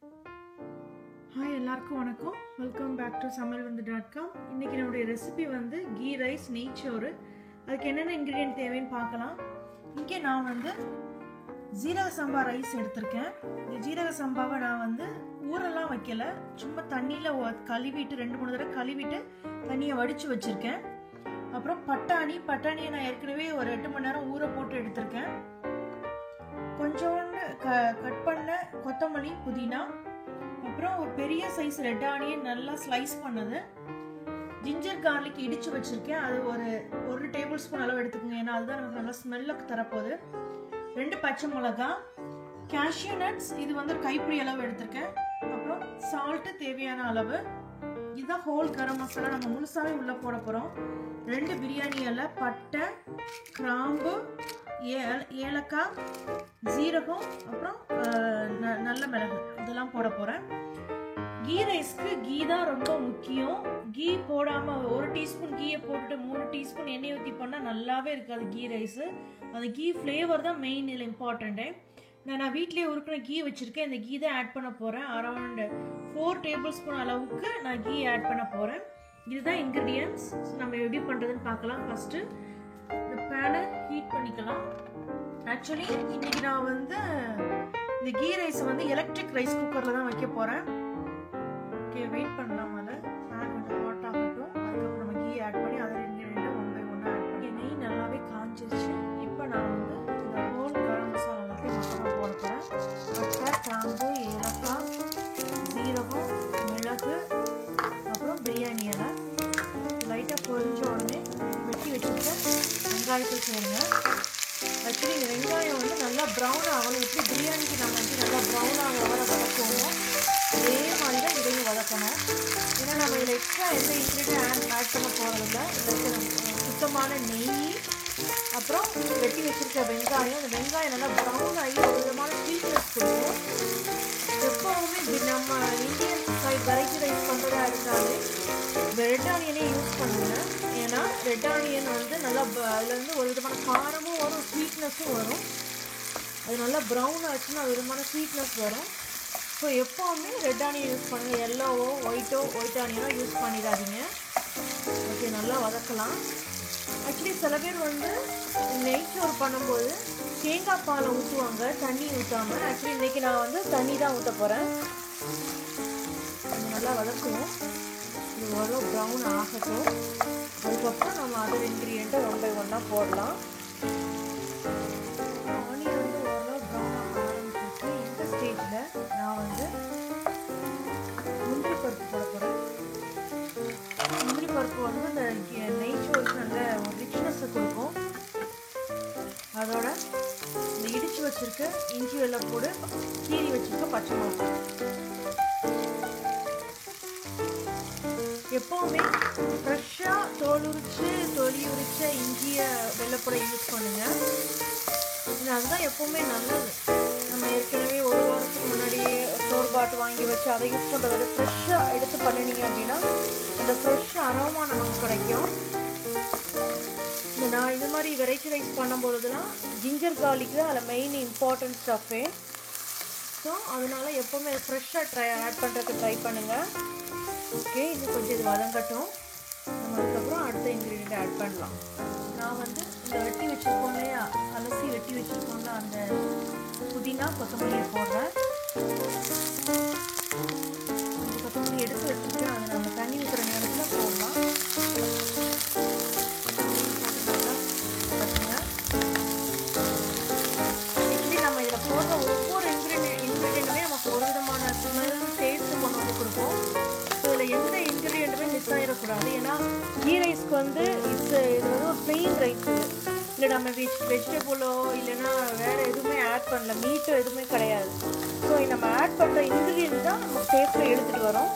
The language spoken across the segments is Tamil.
ஹாய் எல்லாருக்கும் வணக்கம். Welcome back to samalvandu.com. இன்னைக்கு நம்மளுடைய ரெசிபி வந்து கீ ரைஸ் நெய்ச்சோறு. அதுக்கு என்னென்ன இன்க்ரீடியன்ட் தேவைன்னு பார்க்கலாம். இங்கே நான் வந்து ஜீரக சம்பா ரைஸ் எடுத்திருக்கேன். இந்த ஜீரக சம்பாவை நான் வந்து ஊரெல்லாம் வைக்கல, சும்மா தண்ணியில் கழுவிட்டு 2-3 தடவை கழுவிட்டு தண்ணியை வடித்து வச்சுருக்கேன். அப்புறம் பட்டாணியை நான் ஏற்கனவே ஒரு 8 மணி நேரம் ஊற போட்டு எடுத்திருக்கேன். கொஞ்சோண்டு கட் பண்ண கொத்தமல்லி, புதினா, அப்புறம் ஒரு பெரிய சைஸ் ரெட் ஆனியன் நல்லா ஸ்லைஸ் பண்ணது, ஜிஞ்சர் கார்லிக் இடிச்சு வச்சிருக்கேன். அது ஒரு டேபிள் ஸ்பூன் அளவு எடுத்துக்கோங்க, ஏன்னா அதுதான் நமக்கு நல்லா ஸ்மெல்லுக்கு தரப்போகுது. 2 பச்சை மிளகாய், கேஷ்யூ நட்ஸ், இது வந்து ஒரு கைப்பிடி அளவு எடுத்திருக்கேன். அப்புறம் சால்ட்டு தேவையான அளவு. இதுதான் ஹோல் கரம் மசாலா, நம்ம முழுசாவே உள்ள போட போறோம். 2 பிரியாணி இலை, பட்டை, கிராம்பு, ஏலக்காய், ஜீரகம், அப்புறம் நல்ல மிளகு, இதெல்லாம் போட போறேன். கீ ரைஸ்க்கு கீ தான் ரொம்ப முக்கியம். கீ போடாம 1 டீஸ்பூன் கீயை போட்டுட்டு 3 டீஸ்பூன் எண்ணெய் ஊற்றி பண்ணால் நல்லாவே இருக்காது கீ ரைஸ். அந்த கீ ஃப்ளேவர் தான் மெயின், இதில் இம்பார்ட்டண்ட்டு. நான் வீட்டிலேயே உருக்கின கீ வச்சுருக்கேன். இந்த கீ தான் ஆட் பண்ண போகிறேன். அரௌண்ட் 4 டேபிள் ஸ்பூன் அளவுக்கு நான் கீ ஆட் பண்ண போகிறேன். இதுதான் இன்க்ரீடியன்ஸ். நம்ம எப்படி பண்ணுறதுன்னு பார்க்கலாம். ஃபஸ்ட்டு இந்த பேனை ஹீட் பண்ணிக்கலாம். ஆக்சுவலி இன்னைக்கு நான் வந்து இந்த கீ ரைஸ் வந்து எலக்ட்ரிக் ரைஸ் குக்கரில் தான் வைக்க போகிறேன். ஓகே, வெயிட் பண்ணலாம். அதில் பேன் கொஞ்சம் ஹாட் ஆகட்டும். அதுக்கப்புறம் நம்ம கீ ஆட் பண்ணி அதில் இன்க்ரீடியன்ட் 1 by 1 ஆட் பண்ணி நெய் நல்லாவே காஞ்சிருச்சு. இப்போ நான் வந்து இந்த ஹோல் கரம் மசாலா எல்லாத்தையும் மொத்தமாக போட போகிறேன். பட்டை, கிராம்பு, ஏலக்காய், ஜீரகம், மிளகு, அப்புறம் பிரியாணி இலை. லைட்டாக பொரிஞ்ச உடனே வெட்டி வச்சுட்டு வெங்காயத்தை சேருங்க. ஆக்சுவலி இந்த வெங்காயம் வந்து நல்லா ப்ரௌன் ஆகணும். எப்படி பிரியாணிக்கு நம்ம வந்து நல்லா ப்ரௌன் ஆக வர வதக்குவோமோ அதே மாதிரி தான் இதையும் வதக்கணும். ஏன்னா நம்ம இதில் எக்ஸ்ட்ரா எந்த இன்க்ரீடியன்ட் ஆட் பண்ண போகிறதில்ல. இதில் சுத்தமான நெய், அப்புறம் வெட்டி வச்சுருக்க வெங்காயம். அந்த வெங்காயம் நல்லா ப்ரௌன் ஆகி ஒரு விதமான ஸ்வீட்னஸ் கொடுக்கும். எப்போவுமே நம்ம இந்தியன் சைட் வெரைட்டி ரைஸ் பண்ணுறதா இருந்தாலே ரெட் ஆனியனே யூஸ் பண்ணுவேன். ஏன்னா ரெட் ஆனியன் வந்து நல்லா அதுலேருந்து ஒரு விதமான காரமும் வரும், ஸ்வீட்னஸும் வரும். அது நல்லா ப்ரௌன் ஆச்சுன்னா ஒரு விதமான ஸ்வீட்னஸ் வரும். ஸோ எப்போவுமே ரெட் ஆனியன் யூஸ் பண்ணுங்கள். எல்லோவோ ஒயிட் ஆனியனோ யூஸ் பண்ணிடாதீங்க. ஓகே, நல்லா வதக்கலாம். ஆக்சுவலி சில பேர் வந்து நெய்ச்சோறு பண்ணும்போது தேங்காய் பாலை ஊற்றுவாங்க, தண்ணி ஊற்றாமல். ஆக்சுவலி இன்றைக்கி நான் வந்து தண்ணி தான் ஊற்ற போகிறேன். நல்லா வதக்குவோம். இது ஓரளவு ப்ரௌன் ஆகட்டும். அதுக்கப்புறம் நம்ம அதர் இன்க்ரீடியண்ட்டை 1 by 1 போடலாம். ஆனியன் வந்து ஓரளவு ப்ரௌன் ஆக ஆரம்பிச்சிருச்சு. இந்த ஸ்டேஜில் நான் வந்து முந்திரி பருப்பு போட போகிறேன். முந்திரி பருப்பு வந்து இந்த நெய்ச்சோறுக்கு நல்ல ஒரு ரிச்னஸை கொடுக்கும். அதோட இந்த இடித்து வச்சுருக்க இஞ்சி வெள்ளைப்பூடு, கீரி வச்சுருக்க பச்சை மிளகாய். எப்போவுமே ஃப்ரெஷ்ஷாக தொலி உரிச்ச இஞ்சியை வெள்ளைப்பூடை யூஸ் பண்ணுங்கள். அதுதான் எப்போவுமே நல்லது. நம்ம ஏற்கனவே 1 வாரத்துக்கு முன்னாடியே ஸ்டோர் பாட் வாங்கி வச்சு அதை யூஸ் பண்ணுறத விட ஃப்ரெஷ்ஷாக எடுத்து பண்ணினீங்க அப்படின்னா அந்த ஃப்ரெஷ் அரோமா நமக்கு கிடைக்கும். நான் இது மாதிரி வெரைட்டி ரைஸ் பண்ணும்பொழுதுலாம் ஜிஞ்சர் கார்லிக் தான் அதில் மெயின் இம்பார்ட்டன்ட் ஸ்டஃப்பே. ஸோ அதனால் எப்போவுமே ஃப்ரெஷ்ஷாக ஆட் பண்ணுறதுக்கு ட்ரை பண்ணுங்கள். ஓகே, இன்னும் கொஞ்சம் இது வதங்கட்டும். நம்ம அதுக்கப்புறம் அடுத்த இன்க்ரீடியண்ட் ஆட் பண்ணலாம். நான் வந்து இந்த வெட்டி வச்சுருக்கோம் இல்லையா, அலசி வெட்டி வச்சுருக்கோம்ல, அந்த புதினா கொத்தமல்லியை போடுறேன். கொத்தமல்லி எடுத்து வச்சுருக்கேன். அதை நம்ம தண்ணி ஊற்றுற நேரத்தில் போடலாம். இப்படி நம்ம இதில் போடுற ஒவ்வொரு இன்க்ரீடியண்ட்டுமே நமக்கு ஒரு விதமான ஸ்மெல், டேஸ்ட்டு கொண்டு வந்து கொடுக்கும். இதில் எந்த இன்க்ரீடியண்ட்டுமே மிஸ் ஆகிடக்கூடாது. ஏன்னா கீ ரைஸ்க்கு வந்து இது வந்து ஒரு பிளெயின் ரைஸ். இல்லை நம்ம வெஜிடபிளோ இல்லைன்னா வேறு எதுவுமே ஆட் பண்ணல, மீட்டோ எதுவுமே கிடையாது. ஸோ நம்ம ஆட் பண்ணுற இன்க்ரீடியன்ட் தான் நம்ம டேஸ்ட்டை எடுத்துகிட்டு வரோம்.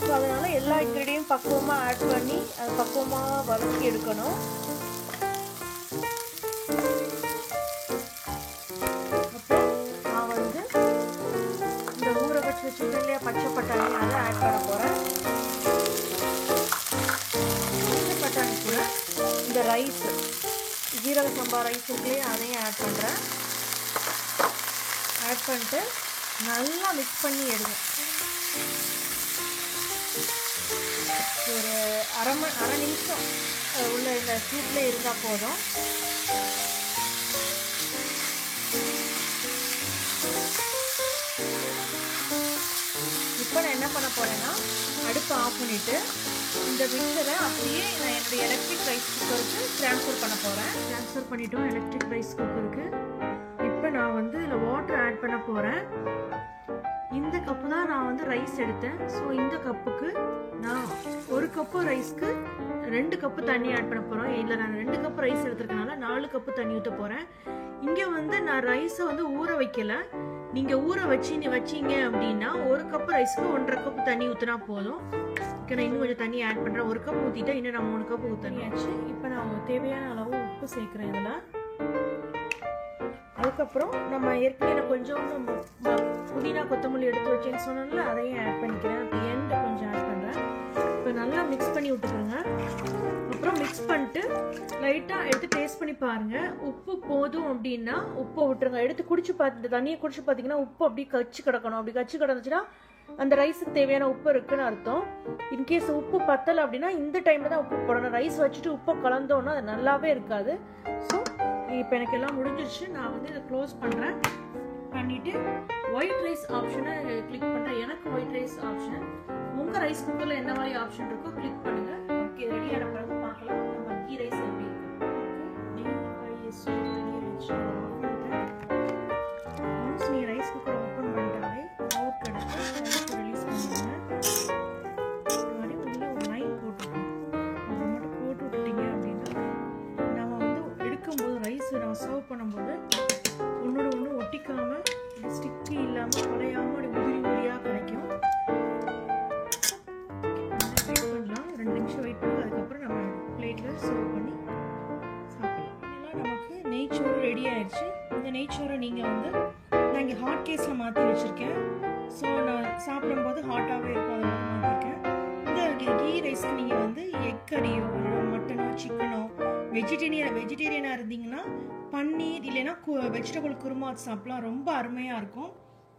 ஸோ அதனால் எல்லா இன்க்ரீடியன்ட் பக்குவமாக ஆட் பண்ணி அது பக்குவமாக வதக்கி எடுக்கணும். அப்புறம் நான் வந்து இந்த ஊற வச்சு வச்சுருக்கேன் இல்லையா பச்சை பட்டாணி, அதை ஆட் பண்ண போகிறேன். பச்சை பட்டாணி கூட இந்த ரைஸ், ஜீரக சம்பா ரைஸ் இருக்குல்லையே, அதையும் ஆட் பண்ணுறேன். ஆட் பண்ணிட்டு நல்லா மிக்ஸ் பண்ணி எடுங்க. ஒரு அரை நிமிஷம் உள்ள இந்த சூட்டில் இருந்தால் போதும். இப்போ நான் என்ன பண்ண போகிறேன்னா அடுப்பு ஆஃப் பண்ணிவிட்டு இந்த மிக்சரை அப்படியே நான் என்னுடைய எலக்ட்ரிக் ரைஸ் குக்கருக்கு ட்ரான்ஸ்ஃபர் பண்ண போகிறேன். ட்ரான்ஸ்ஃபர் பண்ணிவிட்டோம் எலக்ட்ரிக் ரைஸ் குக்கருக்கு. இப்போ நான் வந்து இதில் வாட்டர் ஆட் பண்ண போகிறேன். இந்த கப்பு தான் நான் வந்து ரைஸ் எடுத்தேன். ஸோ இந்த கப்புக்கு நான் 1 கப்பு ரைஸ்க்கு 2 கப்பு தண்ணி ஆட் பண்ண போகிறேன். இல்லை நான் 2 கப்பு ரைஸ் எடுத்துருக்கனால 4 கப்பு தண்ணி ஊற்ற போகிறேன். இங்கே வந்து நான் ரைஸை வந்து ஊற வைக்கல. நீங்கள் ஊற வச்சிங்க அப்படின்னா 1 கப்பு ரைஸ்க்கு 1.5 கப்பு தண்ணி ஊற்றினா போதும். நான் இன்னும் கொஞ்சம் தண்ணி ஆட் பண்ணுறேன். 1 கப் ஊற்றிட்டேன், இன்னும் நான் 3 கப்பு ஊற்றியாச்சு. இப்போ நான் தேவையான அளவு உப்பு சேர்க்குறேன் இதில். அதுக்கப்புறம் நம்ம ஏற்கனவே கொஞ்சம் புதினா கொத்தமல்லி எடுத்து வச்சேன்னு சொன்னோம்ல, அதையும் ஆட் பண்ணிக்கிறேன். அப்போ எண்டை கொஞ்சம் ஆட் பண்ணுறேன். இப்போ நல்லா மிக்ஸ் பண்ணி விட்டுக்கிறேங்க. அப்புறம் மிக்ஸ் பண்ணிட்டு லைட்டாக எடுத்து டேஸ்ட் பண்ணி பாருங்கள். உப்பு போதும் அப்படின்னா உப்பை விட்டுருங்க. எடுத்து குடிச்சு பார்த்துட்டு தண்ணியை குடிச்சு பார்த்தீங்கன்னா உப்பு அப்படி கச்சி கிடக்கணும். அப்படி கச்சி கிடந்துச்சுன்னா அந்த ரைஸுக்கு தேவையான உப்பு இருக்குன்னு அர்த்தம். இன்கேஸ் உப்பு பத்தலை அப்படின்னா இந்த டைமில் தான் உப்பு போடணும். ரைஸ் வச்சுட்டு உப்பை கலந்தோன்னா அது நல்லாவே இருக்காது. ஸோ இப்போ எனக்கு எல்லாம் முடிஞ்சிருச்சு. நான் வந்து இதை க்ளோஸ் பண்ணுறேன். பண்ணிவிட்டு ஒயிட் ரைஸ் ஆப்ஷனை கிளிக் பண்ணுறேன். எனக்கு ஒயிட் ரைஸ் ஆப்ஷன், உங்கள் ரைஸ் குக்கரில் என்ன மாதிரி ஆப்ஷன் இருக்கோ கிளிக் பண்ணுங்கள். ஓகே, ரெடியான பிறகு பார்க்கலாம் நம்ம கீ ரைஸ் எப்படி இருக்கு. ஒன்ஸ் நீ ரைஸ் குக்கரை ஓப்பன் பண்ணிட்டாலே ஓக் எடுத்து ரிலீஸ் பண்ணுவாங்க. இது மாதிரி உள்ள ஒரு லைன் போட்டுருக்கோம். அதை மட்டும் போட்டு விட்டுட்டீங்க அப்படின்னா நம்ம வந்து எடுக்கும்போது ரைஸ் நம்ம சர்வ் பண்ணும்போது ஒன்னோட ஒன்று ஒட்டிக்காமல் ஸ்டிக்கி இல்லாமல் குலையாமல் அப்படி உதிரி உதிரியாக கிடைக்கும். வெயிட் பண்ணலாம், 2 நிமிஷம் வெயிட் பண்ணி அதுக்கப்புறம் நம்ம பிளேட்டில் சர்வ் பண்ணி சாப்பிடலாம். இதெல்லாம் நமக்கு நெய்ச்சோறு ரெடி ஆயிடுச்சு. இந்த நெய்ச்சோறை நீங்கள் வந்து நான் இங்கே ஹாட் கேஸில் மாற்றி வச்சுருக்கேன். ஸோ நான் சாப்பிடும்போது ஹாட்டாகவே இருக்கும், அதை மாதிரி மாற்றிருக்கேன். இந்த கீ ரைஸ்க்கு நீங்கள் வந்து எக் கறியோ மட்டனோ சிக்கனோ வெஜிடேரியனாக இருந்தீங்கன்னா பன்னீர் இல்லைன்னா வெஜிடபிள் குருமா சாப்பிடலாம். ரொம்ப அருமையாக இருக்கும்.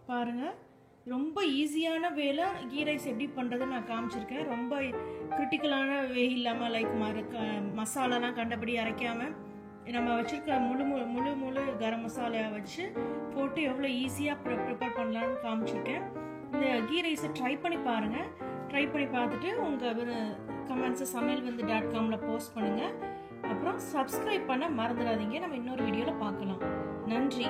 பாருங்கள், ரொம்ப ஈஸியான வேலை. கீ ரைஸ் எப்படி பண்ணுறதுன்னு நான் காமிச்சிருக்கேன். ரொம்ப கிரிட்டிக்கலான வே இல்லாமல் லைக் மசாலாலாம் கண்டபடி அரைக்காமல் நம்ம வச்சுருக்க முழு கரம் மசாலா வச்சு போட்டு எவ்வளோ ஈஸியாக ப்ரிப்பேர் பண்ணலான்னு காமிச்சிருக்கேன். இந்த கீ ரைஸை ட்ரை பண்ணி பாருங்கள். ட்ரை பண்ணி பார்த்துட்டு உங்கள் கமெண்ட்ஸை sameelvindhu.com போஸ்ட் பண்ணுங்கள். அப்புறம் சப்ஸ்கிரைப் பண்ண மறந்துடாதீங்க. நம்ம இன்னொரு வீடியோவில் பார்க்கலாம். நன்றி.